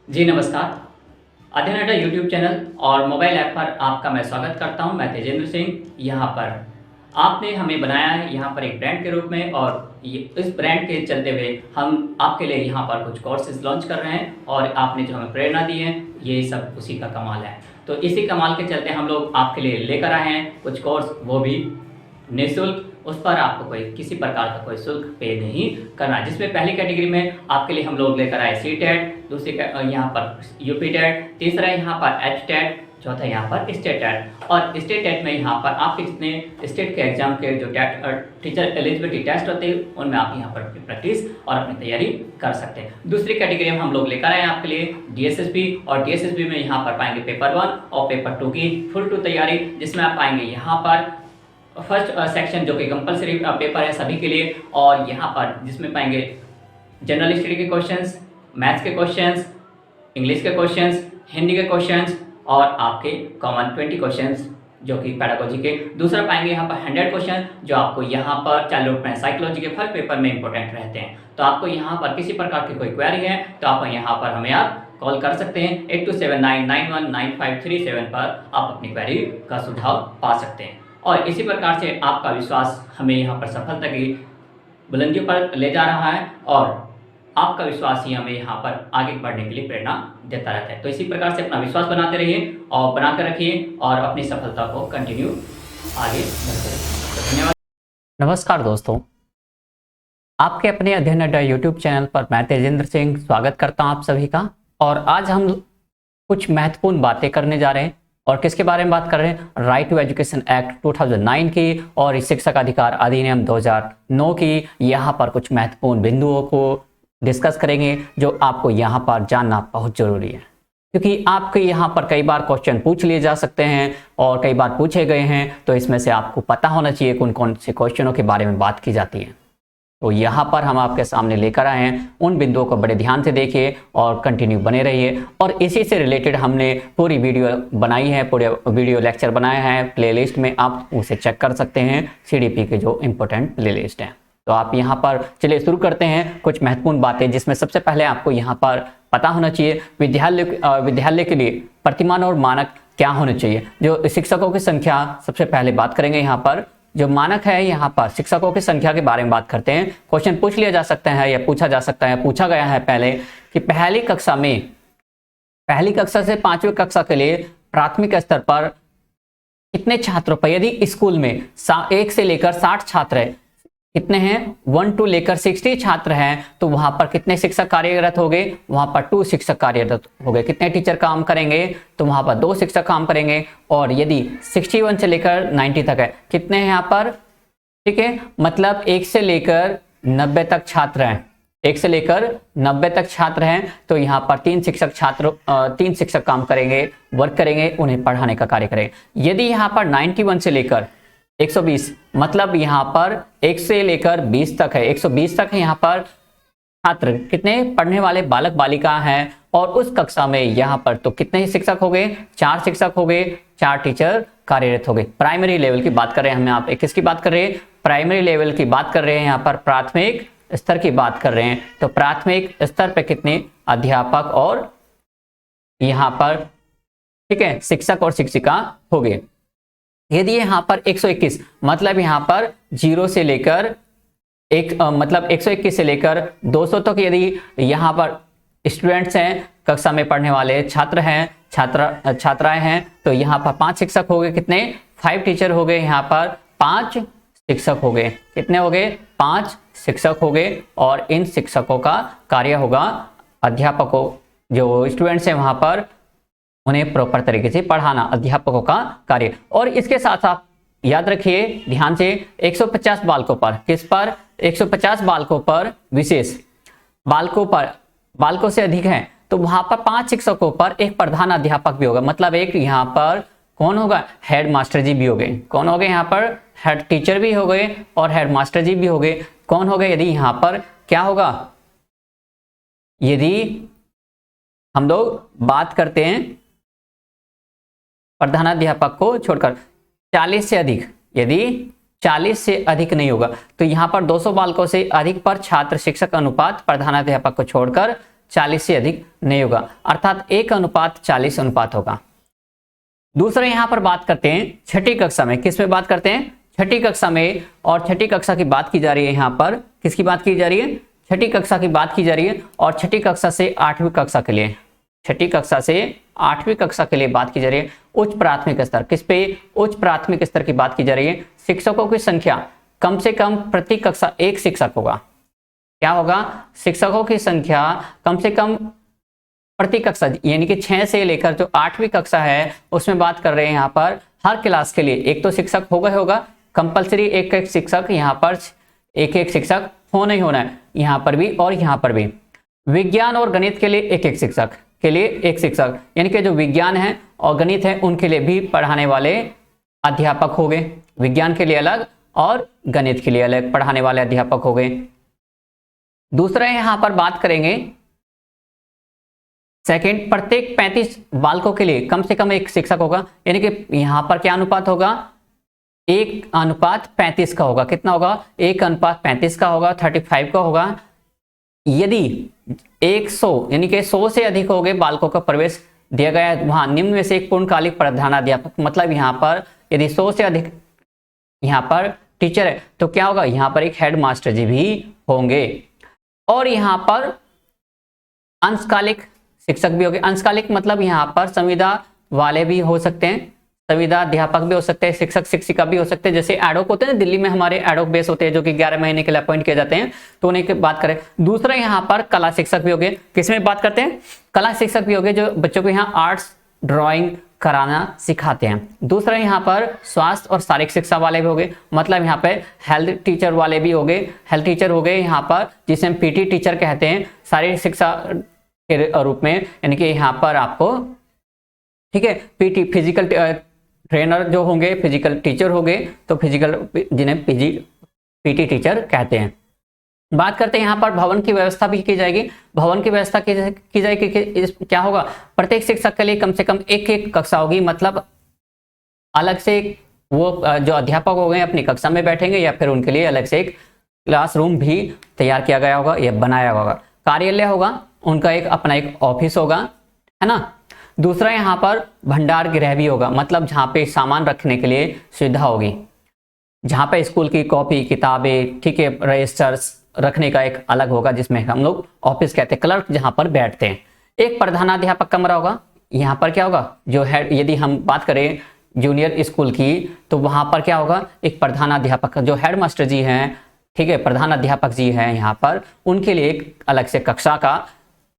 जी नमस्कार। अध्ययन अड्डा यूट्यूब चैनल और मोबाइल ऐप पर आपका मैं स्वागत करता हूं। मैं तेजेंद्र सिंह। यहाँ पर आपने हमें बनाया है यहाँ पर एक ब्रांड के रूप में, और ये इस ब्रांड के चलते हुए हम आपके लिए यहाँ पर कुछ कोर्सेज लॉन्च कर रहे हैं, और आपने जो हमें प्रेरणा दी है ये सब उसी का कमाल है। तो इसी कमाल के चलते हम लोग आपके लिए लेकर आए हैं कुछ कोर्स, वो भी निःशुल्क। उस पर आपको कोई किसी प्रकार का कोई शुल्क पे नहीं करना, जिसमें पहली कैटेगरी में आपके लिए हम लोग लेकर आए सी टेट, दूसरी यहाँ पर यूपी टेट, तीसरा यहाँ पर एच टेट, चौथा यहाँ पर स्टेट टेट। और स्टेट टेट में यहाँ पर आपके जितने स्टेट के एग्जाम के जो टीचर एलिजिबिलिटी टेस्ट होते हैं उनमें आप यहाँ पर प्रैक्टिस और अपनी तैयारी कर सकते हैं। दूसरी कैटेगरी में हम लोग लेकर आए हैं आपके लिए डीएसएसबी, और डीएसएसबी में यहाँ पर पाएंगे पेपर 1 और पेपर 2 की फुल टू तैयारी, जिसमें आप पाएंगे यहाँ पर फर्स्ट सेक्शन जो कि कंपलसरी पेपर है सभी के लिए, और यहाँ पर जिसमें पाएंगे जनरल हिस्ट्री के क्वेश्चंस, मैथ्स के क्वेश्चंस, इंग्लिश के क्वेश्चंस, हिंदी के क्वेश्चंस, और आपके कॉमन 20 क्वेश्चंस जो कि पैडागोजी के। दूसरा पाएंगे यहाँ पर 100 क्वेश्चन जो आपको यहाँ पर चाइल्डहुड में साइकोलॉजी के फर्स्ट पेपर में इंपॉर्टेंट रहते हैं। तो आपको यहाँ पर किसी प्रकार की कोई क्वेरी है तो आप यहाँ पर हमें आप कॉल कर सकते हैं। 8279919537 पर आप अपनी क्वेरी का सुझाव पा सकते हैं। और इसी प्रकार से आपका विश्वास हमें यहाँ पर सफलता की बुलंदियों पर ले जा रहा है, और आपका विश्वास ही हमें यहाँ पर आगे बढ़ने के लिए प्रेरणा देता रहता है। तो इसी प्रकार से अपना विश्वास बनाते रहिए और बनाकर रखिए, और अपनी सफलता को कंटिन्यू आगे बढ़ते रहिए। तो धन्यवाद। नमस्कार दोस्तों, आपके अपने अध्ययन अड्डा यूट्यूब चैनल पर मैं तेजेंद्र सिंह स्वागत करता हूं आप सभी का। और आज हम कुछ महत्वपूर्ण बातें करने जा रहे हैं। और किसके बारे में बात कर रहे हैं? राइट टू एजुकेशन एक्ट 2009 की और शिक्षक अधिकार अधिनियम 2009 की। यहाँ पर कुछ महत्वपूर्ण बिंदुओं को डिस्कस करेंगे जो आपको यहाँ पर जानना बहुत जरूरी है, क्योंकि आपके यहाँ पर कई बार क्वेश्चन पूछ लिए जा सकते हैं और कई बार पूछे गए हैं। तो इसमें से आपको पता होना चाहिए कौन कौन से क्वेश्चनों के बारे में बात की जाती है। तो यहाँ पर हम आपके सामने लेकर आए हैं, उन बिंदुओं को बड़े ध्यान से देखिए और कंटिन्यू बने रहिए। और इसी से रिलेटेड हमने पूरी वीडियो बनाई है, पूरे वीडियो लेक्चर बनाया है प्लेलिस्ट में, आप उसे चेक कर सकते हैं। सीडीपी के जो इम्पोर्टेंट प्लेलिस्ट हैं। तो आप यहाँ पर चलिए शुरू करते हैं कुछ महत्वपूर्ण बातें, जिसमें सबसे पहले आपको यहाँ पर पता होना चाहिए विद्यालय के लिए प्रतिमान और मानक क्या होने चाहिए। जो शिक्षकों की संख्या, सबसे पहले बात करेंगे यहाँ पर जो मानक है। यहाँ पर शिक्षकों की संख्या के बारे में बात करते हैं। क्वेश्चन पूछ लिया जा सकता है या पूछा जा सकता है, पूछा गया है पहले कि पहली कक्षा से 5वीं कक्षा के लिए प्राथमिक स्तर पर कितने छात्रों पर, यदि स्कूल में 1 से लेकर 60 छात्र है, कितने हैं 1 to लेकर 60 छात्र हैं, तो वहां पर कितने शिक्षक कार्यरत हो गए? वहां पर 2 शिक्षक कार्यरत हो गए। कितने टीचर काम करेंगे? तो वहां पर 2 शिक्षक काम करेंगे। और यदि 61 से लेकर 90 तक है, कितने हैं यहाँ पर? ठीक है, मतलब 1 से लेकर 90 तक छात्र हैं, 1 से लेकर 90 तक छात्र हैं। तो यहाँ पर 3 शिक्षक काम करेंगे, वर्क करेंगे, उन्हें पढ़ाने का कार्य करेंगे। यदि यहाँ पर 91 से लेकर 120, मतलब यहाँ पर 1 से लेकर 20 तक है, 120 तक है यहाँ पर छात्र, कितने पढ़ने वाले बालक बालिका हैं। और उस कक्षा में यहाँ पर तो कितने ही शिक्षक हो गए? 4 शिक्षक हो गए, 4 टीचर कार्यरत हो गए। प्राइमरी लेवल की बात कर रहे हैं हम, यहाँ पे किसकी बात कर रहे हैं? प्राइमरी लेवल की बात कर रहे हैं, यहाँ पर प्राथमिक स्तर की बात कर रहे हैं। तो प्राथमिक स्तर पे कितने अध्यापक और यहाँ पर ठीक है शिक्षक और शिक्षिका हो गए। यदि यहाँ पर 121, मतलब यहाँ पर 0 से लेकर मतलब 121 से लेकर 200 तक यदि यहाँ पर स्टूडेंट्स हैं, कक्षा में पढ़ने वाले छात्र हैं, छात्राएं हैं, तो यहाँ पर 5 शिक्षक हो गए। कितने? 5 टीचर हो गए, यहाँ पर 5 शिक्षक हो गए। कितने हो गए? 5 शिक्षक हो गए। और इन शिक्षकों का कार्य होगा अध्यापकों, जो स्टूडेंट्स हैं वहां पर उन्हें प्रॉपर तरीके से पढ़ाना, अध्यापकों का कार्य। और इसके साथ साथ याद रखिए ध्यान से 150 बालकों पर, किस पर? 150 बालकों पर, विशेष बालकों से अधिक हैं तो वहां पर 5 शिक्षकों पर एक प्रधान अध्यापक भी होगा। मतलब एक यहाँ पर कौन होगा? हेड मास्टर जी भी हो गए। कौन हो गए यहाँ पर? हेड टीचर भी हो गए और हेड मास्टर जी भी हो गए। कौन हो गए? यदि यहाँ पर क्या होगा, यदि हम लोग बात करते हैं प्रधानाध्यापक को छोड़कर 40 से अधिक, यदि 40 से अधिक नहीं होगा तो यहाँ पर 200 बालकों से अधिक पर छात्र शिक्षक अनुपात प्रधानाध्यापक को छोड़कर 40 से अधिक नहीं होगा, अर्थात 1:40 अनुपात होगा। दूसरा यहाँ पर बात करते हैं छठी कक्षा में, किस में बात करते हैं, छठी कक्षा में। और छठी कक्षा की बात की जा रही है, यहाँ पर किसकी बात की जा रही है, छठी कक्षा की बात की जा रही है। और छठी कक्षा से 8वीं कक्षा के लिए, छठी कक्षा से 8वीं कक्षा के लिए बात की जा रही है उच्च प्राथमिक स्तर, किस पे, उच्च प्राथमिक स्तर की बात की जा रही है। शिक्षकों की संख्या कम से कम प्रति कक्षा 1 शिक्षक होगा। क्या होगा, शिक्षकों की संख्या कम से कम प्रति कक्षा, यानी कि 6 से लेकर जो 8वीं कक्षा है उसमें बात कर रहे हैं यहाँ पर हर क्लास के लिए एक तो शिक्षक होगा कंपलसरी, एक शिक्षक, यहाँ पर एक शिक्षक होना ही होना है, यहाँ पर भी और यहाँ पर भी। विज्ञान और गणित के लिए एक शिक्षक, के लिए एक शिक्षक, यानी कि जो विज्ञान है और गणित है उनके लिए भी पढ़ाने वाले अध्यापक हो गए, विज्ञान के लिए अलग और गणित के लिए अलग पढ़ाने वाले अध्यापक हो गए। दूसरा यहाँ पर बात करेंगे सेकंड, प्रत्येक 35 बालकों के लिए कम से कम एक शिक्षक होगा, यानी कि यहाँ पर क्या अनुपात होगा, 1:35 का होगा। कितना होगा, 1:35 का होगा, 35 का होगा। यदि 100 यानी कि 100 से अधिक हो गए बालकों का प्रवेश दिया गया है, वहां निम्न में से एक पूर्णकालिक प्रधानाध्यापक, मतलब यहाँ पर यदि 100 से अधिक यहाँ पर टीचर है तो क्या होगा, यहाँ पर एक हेड मास्टर जी भी होंगे। और यहाँ पर अंशकालिक शिक्षक भी होंगे। अंशकालिक मतलब यहाँ पर संविदा वाले भी हो सकते हैं, संविदा अध्यापक भी हो सकते हैं, शिक्षक शिक्षिका भी हो सकते हैं। जैसे एडोक होते हैं ना, दिल्ली में हमारे एडोक बेस होते हैं जो कि 11 महीने के लिए अपॉइंट किए जाते हैं, तो उन्हें की बात करें। दूसरा यहाँ पर कला शिक्षक भी हो गए, किसमें बात करते हैं, कला शिक्षक भी हो गए जो बच्चों को यहाँ आर्ट्स ड्राइंग कराना सिखाते हैं। दूसरा यहाँ पर स्वास्थ्य और शारीरिक शिक्षा वाले भी हो गए, मतलब यहाँ पे हेल्थ टीचर वाले भी हो गए, हेल्थ टीचर हो गए यहाँ पर, जिसे हम पीटी टीचर कहते हैं शारीरिक शिक्षा के रूप में, यानी कि यहाँ पर आपको ठीक है पीटी फिजिकल ट्रेनर जो होंगे, फिजिकल टीचर हो गए, तो फिजिकल जिन्हें पीटी टीचर कहते हैं। बात करते हैं यहाँ पर भवन की व्यवस्था भी की जाएगी। भवन की व्यवस्था की जाएगी कि क्या होगा, प्रत्येक शिक्षक के लिए कम से कम एक कक्षा होगी, मतलब अलग से वो जो अध्यापक हो गए अपनी कक्षा में बैठेंगे या फिर उनके लिए अलग से एक क्लासरूम भी तैयार किया गया होगा या बनाया होगा। कार्यालय होगा, उनका एक अपना एक ऑफिस होगा, है ना। दूसरा यहाँ पर भंडार गृह भी होगा, मतलब जहाँ पे सामान रखने के लिए सुविधा होगी, जहाँ पे स्कूल की कॉपी किताबें, ठीक है, रजिस्टर्स रखने का एक अलग होगा, जिसमें हम लोग ऑफिस कहते हैं, क्लर्क जहाँ पर बैठते हैं। एक प्रधानाध्यापक कमरा होगा, यहाँ पर क्या होगा, जो हेड, यदि हम बात करें जूनियर स्कूल की तो वहाँ पर क्या होगा, एक प्रधानाध्यापक जो हेड मास्टर जी हैं, ठीक है, प्रधानाध्यापक जी हैं, यहाँ पर उनके लिए एक अलग से कक्षा का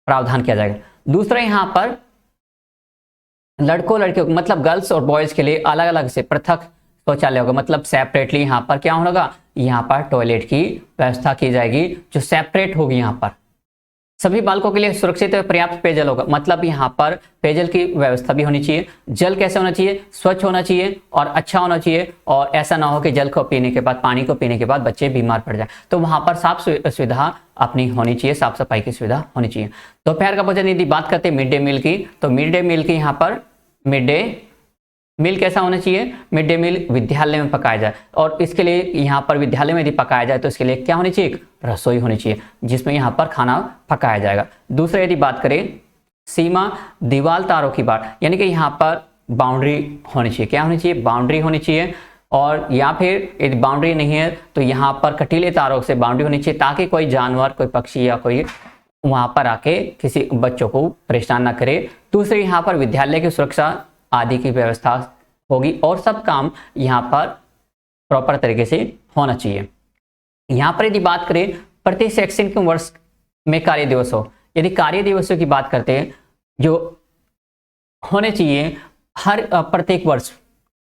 प्रावधान किया जाएगा। दूसरा यहाँ पर लड़कों लड़कियों मतलब गर्ल्स और बॉयज के लिए अलग अलग से पृथक शौचालय होगा, मतलब सेपरेटली यहाँ पर क्या होगा, यहाँ पर टॉयलेट की व्यवस्था की जाएगी जो सेपरेट होगी। यहाँ पर सभी बालकों के लिए सुरक्षित और पर्याप्त पेयजल होगा, मतलब यहाँ पर पेयजल की व्यवस्था भी होनी चाहिए। जल कैसे होना चाहिए, स्वच्छ होना चाहिए और अच्छा होना चाहिए, और ऐसा ना हो कि जल को पीने के बाद, पानी को पीने के बाद बच्चे बीमार पड़ जाए। तो वहां पर साफ सुविधा अपनी होनी चाहिए, साफ सफाई की सुविधा होनी चाहिए। दोपहर का भोजन यदि बात करते हैं मिड डे मील की, तो मिड डे मील की यहाँ पर मिड डे मील कैसा होना चाहिए, मिड डे मील विद्यालय में पकाया जाए, और इसके लिए यहाँ पर विद्यालय में यदि पकाया जाए तो इसके लिए क्या होनी चाहिए, एक रसोई होनी चाहिए जिसमें यहाँ पर खाना पकाया जाएगा। दूसरा यदि बात करें सीमा दीवार तारों की बात, यानी कि यहाँ पर बाउंड्री होनी चाहिए, क्या होनी चाहिए, बाउंड्री होनी चाहिए। और या फिर यदि बाउंड्री नहीं है तो यहाँ पर कटीले तारों से बाउंड्री होनी चाहिए, ताकि कोई जानवर, कोई पक्षी या कोई वहाँ पर आके किसी बच्चों को परेशान ना करे। दूसरे यहाँ पर विद्यालय की सुरक्षा आदि की व्यवस्था होगी, और सब काम यहाँ पर प्रॉपर तरीके से होना चाहिए। यहाँ पर यदि बात करें प्रति शैक्षणिक वर्ष में कार्य दिवस हो, यदि कार्य दिवसों की बात करते हैं जो होने चाहिए हर प्रत्येक वर्ष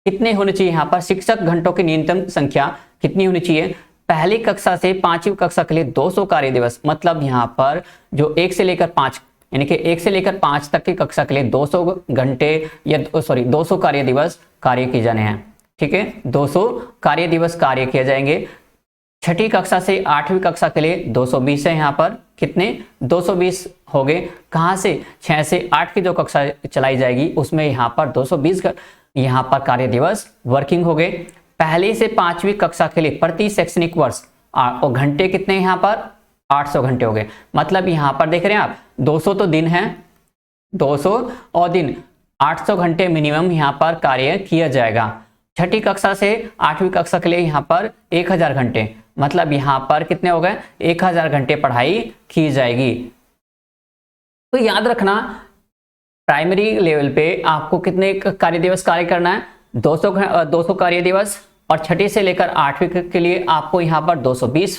कितने होने चाहिए, यहाँ पर शिक्षक घंटों की न्यूनतम संख्या कितनी होनी चाहिए। पहली कक्षा से 5वीं कक्षा के लिए 200 कार्य दिवस, मतलब यहाँ पर जो 1 से लेकर 5 यानी कि 1 से लेकर 5 तक की कक्षा के लिए 200 घंटे या 200 कार्य दिवस कार्य किए जाने हैं, ठीक है, 200 कार्य दिवस कार्य किए जाएंगे। छठी कक्षा से 8वीं कक्षा के लिए 220 है, यहाँ पर कितने 220 हो गए। कहाँ से, 6 से 8 की जो कक्षा चलाई जाएगी उसमें यहाँ पर 220 यहाँ पर कार्य दिवस वर्किंग हो गए। पहली से 5वीं कक्षा के लिए प्रति शैक्षणिक वर्ष और घंटे कितने यहाँ पर 800 घंटे हो गए। मतलब यहाँ पर देख रहे हैं आप 200 तो दिन है, 200 और दिन 800 घंटे मिनिमम यहाँ पर कार्य किया जाएगा। छठी कक्षा से 8वीं कक्षा के लिए यहाँ पर 1000 घंटे, मतलब यहाँ पर कितने हो गए 1000 घंटे पढ़ाई की जाएगी। तो याद रखना प्राइमरी लेवल पे आपको कितने कार्य दिवस कार्य करना है, 200 कार्य दिवस, और छठी से लेकर 8वीं के लिए आपको यहाँ पर 220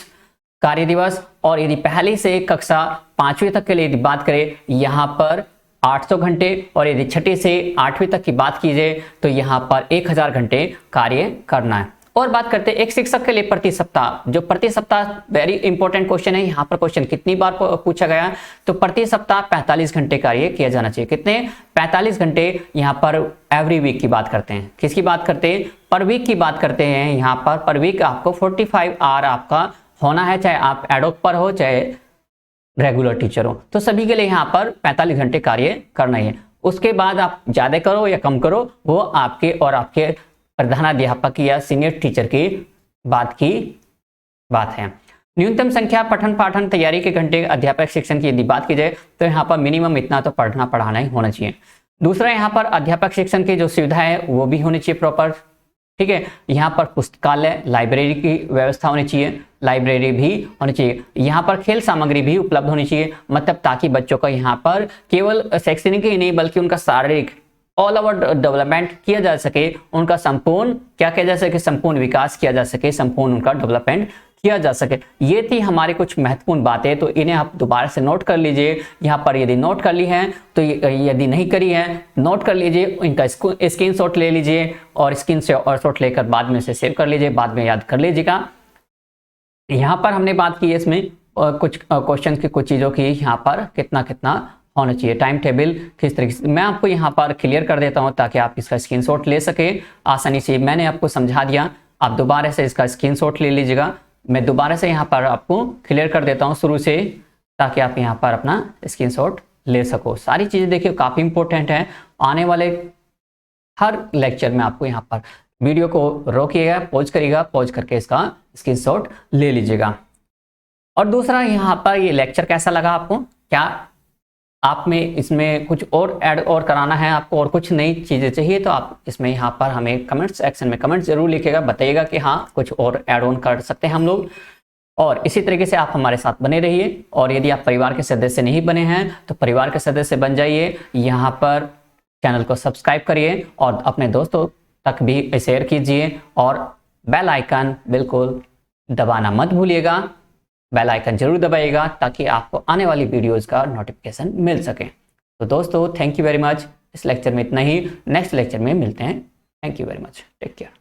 कार्य दिवस, और यदि पहली से कक्षा 5वीं तक के लिए यदि बात करें यहाँ पर 800 घंटे, और यदि छठी से 8वीं तक की बात कीजिए तो यहाँ पर 1000 घंटे कार्य करना है। और बात करते हैं एक शिक्षक के लिए प्रति सप्ताह, जो प्रति सप्ताह वेरी इंपॉर्टेंट क्वेश्चन है। यहाँ पर क्वेश्चन कितनी बार पूछा गया, तो प्रति सप्ताह 45 घंटे कार्य किया जाना चाहिए। कितने 45 घंटे। यहाँ पर एवरी वीक की बात करते हैं, किसकी बात करते हैं, पर वीक की बात करते हैं। यहाँ पर वीक आपको 45 आवर आपका होना है, चाहे आप एडोक पर हो चाहे रेगुलर टीचर हो, तो सभी के लिए यहाँ पर 45 घंटे कार्य करना ही है। उसके बाद आप ज्यादा करो या कम करो वो आपके और आपके प्रधानाध्यापक या सीनियर टीचर की बात है। न्यूनतम संख्या पठन पाठन तैयारी के घंटे अध्यापक शिक्षण की यदि बात की जाए तो यहाँ पर मिनिमम इतना तो पढ़ना पढ़ाना ही होना चाहिए। दूसरा यहाँ पर अध्यापक शिक्षण की जो सुविधा है वो भी होनी चाहिए प्रॉपर, ठीक है। यहाँ पर पुस्तकालय लाइब्रेरी की व्यवस्था होनी चाहिए, लाइब्रेरी भी होनी चाहिए। यहाँ पर खेल सामग्री भी उपलब्ध होनी चाहिए, मतलब ताकि बच्चों का यहाँ पर केवल शैक्षणिक ही नहीं बल्कि उनका शारीरिक ऑल ओवर डेवलपमेंट किया जा सके, उनका संपूर्ण क्या किया जा सके, संपूर्ण विकास किया जा सके, संपूर्ण उनका डेवलपमेंट किया जा सके। ये थी हमारी कुछ महत्वपूर्ण बातें, तो इन्हें आप दोबारा से नोट कर लीजिए। यहाँ पर यदि नोट कर ली है तो यदि नहीं करी है नोट कर लीजिए, इनका स्क्रीनशॉट ले लीजिए और स्क्रीनशॉट लेकर बाद में से सेव कर लीजिए, बाद में याद कर लीजिएगा। यहाँ पर हमने बात की है इसमें कुछ क्वेश्चन की कुछ चीज़ों की, यहाँ पर कितना कितना होना चाहिए, टाइम टेबल किस तरीके से, मैं आपको यहाँ पर क्लियर कर देता हूँ ताकि आप इसका स्क्रीनशॉट ले सके आसानी से। मैंने आपको समझा दिया, आप दोबारा से इसका स्क्रीनशॉट ले लीजिएगा। मैं दोबारा से यहाँ पर आपको क्लियर कर देता हूँ शुरू से, ताकि आप यहाँ पर अपना स्क्रीनशॉट ले सको। सारी चीज़ें देखिए काफ़ी इंपॉर्टेंट है, आने वाले हर लेक्चर में आपको यहाँ पर वीडियो को रोकिएगा, पॉज करिएगा, पॉज करके इसका स्क्रीनशॉट ले लीजिएगा। और दूसरा यहाँ पर ये लेक्चर कैसा लगा आपको, क्या आप में इसमें कुछ और ऐड और कराना है आपको, और कुछ नई चीज़ें चाहिए तो आप इसमें यहाँ पर हमें कमेंट सेक्शन में कमेंट जरूर लिखिएगा, बताइएगा कि हाँ कुछ और ऐड ऑन कर सकते हैं हम लोग। और इसी तरीके से आप हमारे साथ बने रहिए, और यदि आप परिवार के सदस्य नहीं बने हैं तो परिवार के सदस्य बन जाइए। यहाँ पर चैनल को सब्सक्राइब करिए और अपने दोस्तों तक भी शेयर कीजिए, और बेल आइकन बिल्कुल दबाना मत भूलिएगा, बेल आइकन जरूर दबाइएगा ताकि आपको आने वाली वीडियोस का नोटिफिकेशन मिल सके। तो दोस्तों थैंक यू वेरी मच, इस लेक्चर में इतना ही, नेक्स्ट लेक्चर में मिलते हैं। Thank you very much, take care.